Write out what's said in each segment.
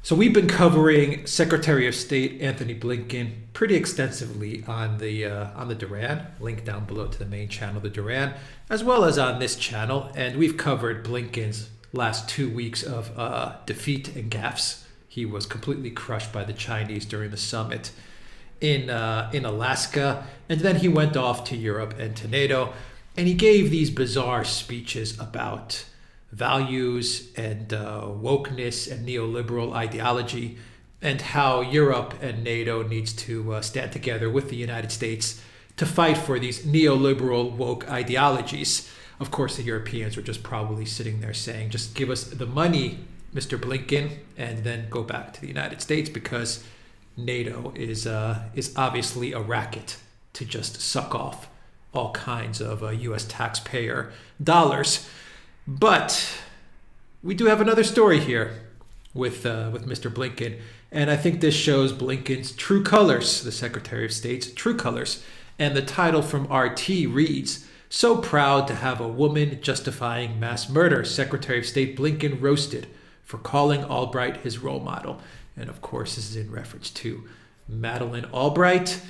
So we've been covering Secretary of State Anthony Blinken pretty extensively on the Duran, link down below to the main channel, the Duran, as well as on this channel. And we've covered Blinken's last 2 weeks of defeat and gaffes. He was completely crushed by the Chinese during the summit in Alaska, and then he went off to Europe and to NATO, and he gave these bizarre speeches about values and wokeness and neoliberal ideology, and how Europe and NATO needs to stand together with the United States to fight for these neoliberal woke ideologies. Of course, the Europeans were just probably sitting there saying, just give us the money, Mr. Blinken, and then go back to the United States, because NATO is obviously a racket to just suck off all kinds of U.S. taxpayer dollars. But we do have another story here with Mr. Blinken, and I think this shows Blinken's true colors, the Secretary of State's true colors. And the title from RT reads, "So proud to have a woman justifying mass murder. Secretary of State Blinken roasted for calling Albright his role model." And of course, this is in reference to Madelaine Albright.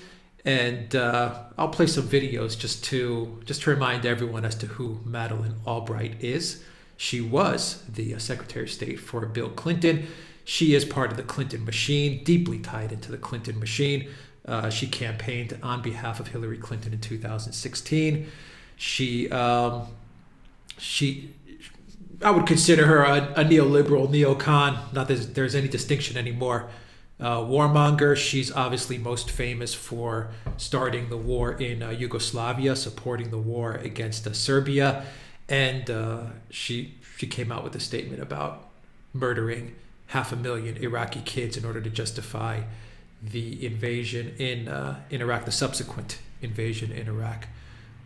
And I'll play some videos just to remind everyone as to who Madelaine Albright is. She was the Secretary of State for Bill Clinton. She is part of the Clinton machine, deeply tied into the Clinton machine. She campaigned on behalf of Hillary Clinton in 2016. I would consider her a neoliberal, neocon. Not that there's any distinction anymore. Warmonger, she's obviously most famous for starting the war in Yugoslavia, supporting the war against Serbia, and she came out with a statement about murdering 500,000 Iraqi kids in order to justify the invasion in Iraq, the subsequent invasion in Iraq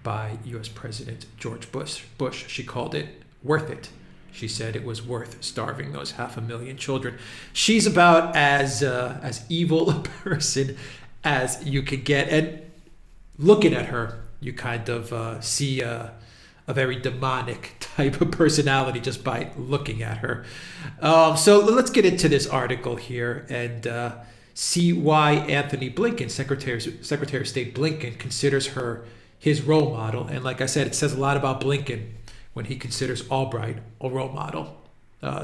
by U.S. President George Bush. She called it worth it. She said it was worth starving those 500,000 children. She's about as evil a person as you could get. And looking at her, you kind of see a very demonic type of personality just by looking at her. So let's get into this article here and see why Anthony Blinken, Secretary of State Blinken, considers her his role model. And like I said, it says a lot about Blinken when he considers Albright a role model.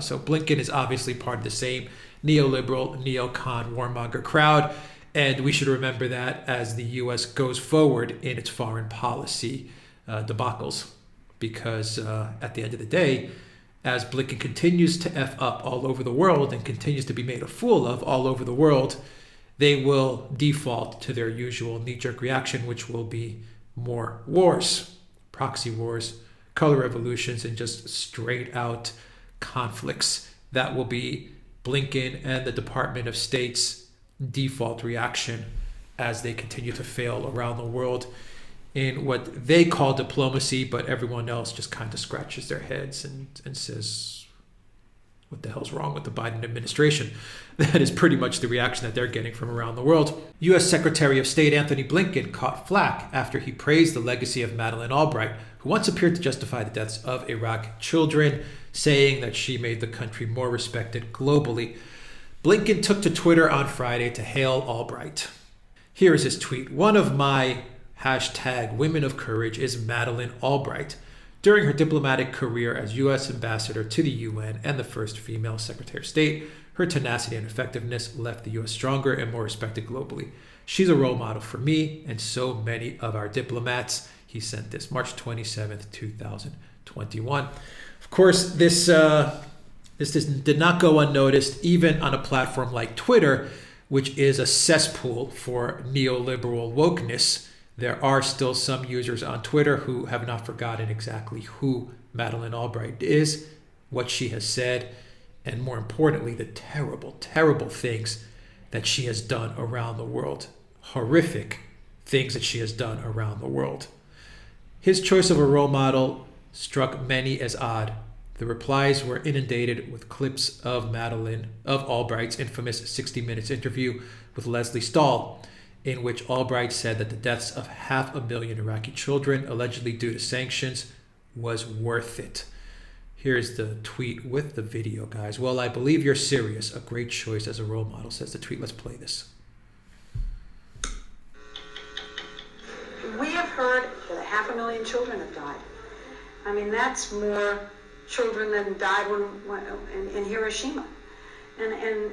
So Blinken is obviously part of the same neoliberal, neocon, warmonger crowd. And we should remember that as the U.S. goes forward in its foreign policy debacles. Because at the end of the day, as Blinken continues to F up all over the world and continues to be made a fool of all over the world, they will default to their usual knee-jerk reaction, which will be more wars, proxy wars, color revolutions, and just straight out conflicts. That will be Blinken and the Department of State's default reaction as they continue to fail around the world in what they call diplomacy, but everyone else just kind of scratches their heads and says, what the hell's wrong with the Biden administration? That is pretty much the reaction that they're getting from around the world. U.S. Secretary of State Anthony Blinken caught flack after he praised the legacy of Madelaine Albright, who once appeared to justify the deaths of Iraq children, saying that she made the country more respected globally. Blinken took to Twitter on Friday to hail Albright. Here is his tweet. "One of my #women of courage is Madelaine Albright. During her diplomatic career as U.S. ambassador to the UN and the first female Secretary of State, her tenacity and effectiveness left the U.S. stronger and more respected globally. She's a role model for me and so many of our diplomats." He sent this March 27th, 2021. Of course, this did not go unnoticed, even on a platform like Twitter, which is a cesspool for neoliberal wokeness. There are still some users on Twitter who have not forgotten exactly who Madelaine Albright is, what she has said, and more importantly, the terrible, terrible things that she has done around the world. Horrific things that she has done around the world. His choice of a role model struck many as odd. The replies were inundated with clips of Albright's infamous 60 Minutes interview with Leslie Stahl, in which Albright said that the deaths of 500,000 Iraqi children, allegedly due to sanctions, was worth it. Here's the tweet with the video, guys. Well, I believe you're serious. A great choice as a role model, says the tweet. Let's play this. We have heard that 500,000 children have died. I mean, that's more children than died in Hiroshima. And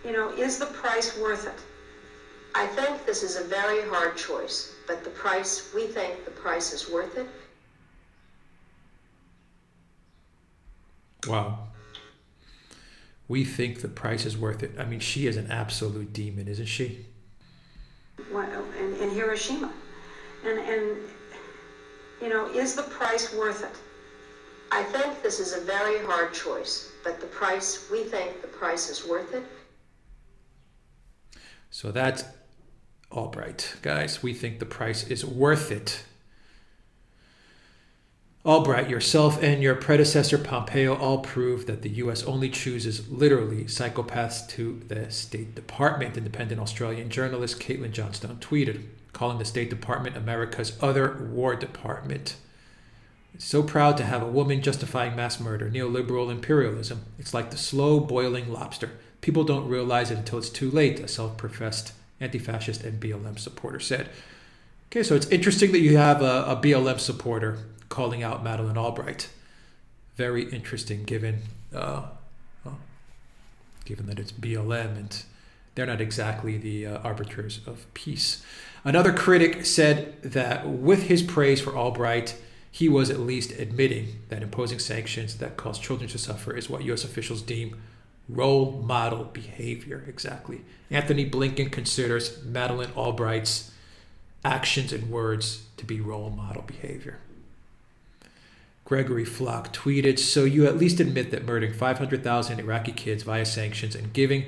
you know, is the price worth it? I think this is a very hard choice, but we think the price is worth it. Wow. We think the price is worth it. I mean, she is an absolute demon, isn't she? In Hiroshima. And you know, is the price worth it? I think this is a very hard choice, but we think the price is worth it. So that's Albright, guys. We think the price is worth it. Albright, yourself and your predecessor Pompeo all proved that the U.S. only chooses literally psychopaths to the State Department. Independent Australian journalist Caitlin Johnstone tweeted, calling the State Department America's other war department. So proud to have a woman justifying mass murder, neoliberal imperialism. It's like the slow boiling lobster. People don't realize it until it's too late, a self-professed anti-fascist and BLM supporter said. Okay, so it's interesting that you have a BLM supporter calling out Madeleine Albright. Very interesting, given that it's BLM and they're not exactly the arbiters of peace. Another critic said that with his praise for Albright, he was at least admitting that imposing sanctions that cause children to suffer is what U.S. officials deem role model behavior. Exactly. Anthony Blinken considers Madeleine Albright's actions and words to be role model behavior. Gregory Flock tweeted, so you at least admit that murdering 500,000 Iraqi kids via sanctions and giving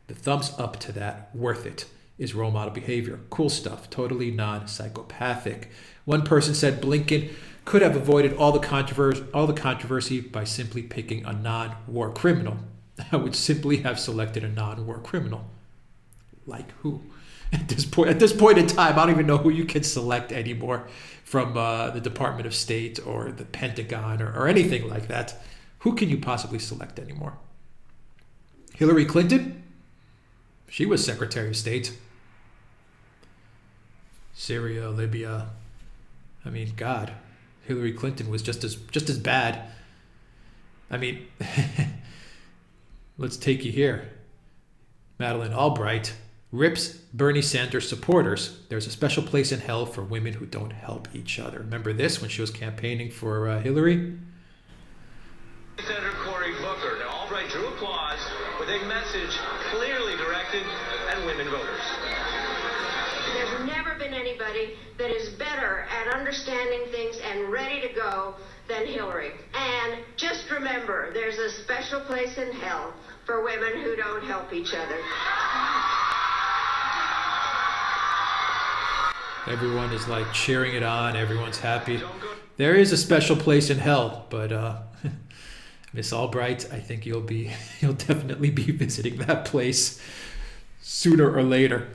the thumbs up to that, worth it, is role model behavior. Cool stuff, totally non-psychopathic. One person said Blinken could have avoided all the controversy by simply picking a non-war criminal. I would simply have selected a non-war criminal. Like who? At this point in time, I don't even know who you can select anymore from the Department of State or the Pentagon or anything like that. Who can you possibly select anymore? Hillary Clinton? She was Secretary of State. Syria, Libya. I mean, God, Hillary Clinton was just as bad. I mean, let's take you here. Madeleine Albright rips Bernie Sanders supporters. There's a special place in hell for women who don't help each other. Remember this when she was campaigning for Hillary? Senator Cory Booker. Now, Albright drew applause with a message clearly directed at women voters. There's never been anybody that is better at understanding things and ready to go than Hillary. And just remember, there's a special place in hell for women who don't help each other. Everyone is like cheering it on. Everyone's happy. There is a special place in hell, but Miss Albright, I think you'll definitely be visiting that place sooner or later.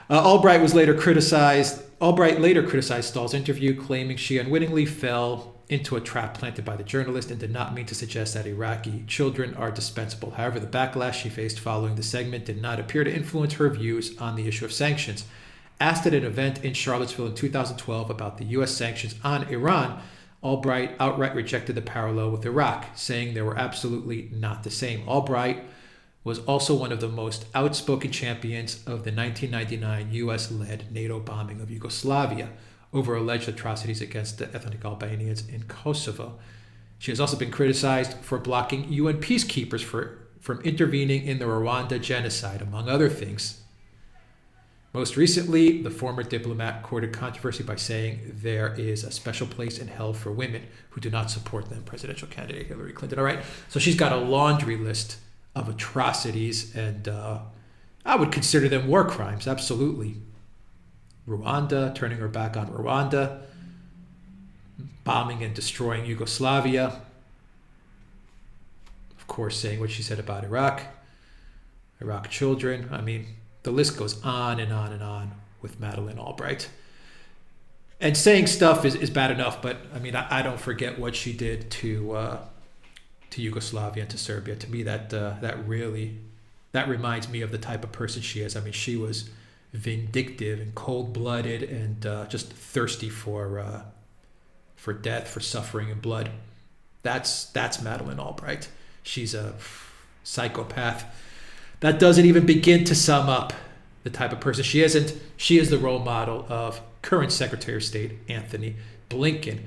Albright later criticized Stahl's interview, claiming she unwittingly fell into a trap planted by the journalist and did not mean to suggest that Iraqi children are dispensable. However, the backlash she faced following the segment did not appear to influence her views on the issue of sanctions. Asked at an event in Charlottesville in 2012 about the U.S. sanctions on Iran, Albright outright rejected the parallel with Iraq, saying they were absolutely not the same. Albright was also one of the most outspoken champions of the 1999 U.S.-led NATO bombing of Yugoslavia over alleged atrocities against the ethnic Albanians in Kosovo. She has also been criticized for blocking UN peacekeepers from intervening in the Rwanda genocide, among other things. Most recently, the former diplomat courted controversy by saying there is a special place in hell for women who do not support them, presidential candidate Hillary Clinton. All right, so she's got a laundry list of atrocities, and I would consider them war crimes, absolutely. Rwanda, turning her back on Rwanda, bombing and destroying Yugoslavia, of course, saying what she said about Iraq children. I mean, the list goes on and on and on with Madeleine Albright. And saying stuff is bad enough, but I mean, I don't forget what she did to Yugoslavia and to Serbia. To me, that reminds me of the type of person she is. I mean, she was vindictive and cold-blooded and just thirsty for death, for suffering and blood. That's Madeleine Albright. She's a psychopath. That doesn't even begin to sum up the type of person she isn't. She is the role model of current Secretary of State Anthony Blinken.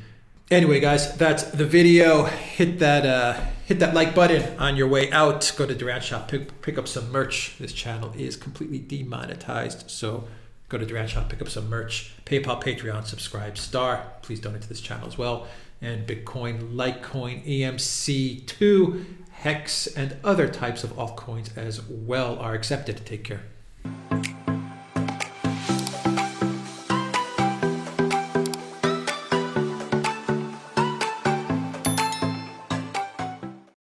Anyway, guys, that's the video. Hit that like button on your way out. Go to Duran Shop, pick up some merch. This channel is completely demonetized, so go to Duran Shop, pick up some merch. PayPal, Patreon, subscribe, star. Please donate to this channel as well. And Bitcoin, Litecoin, EMC2, Hex, and other types of altcoins as well are accepted. Take care.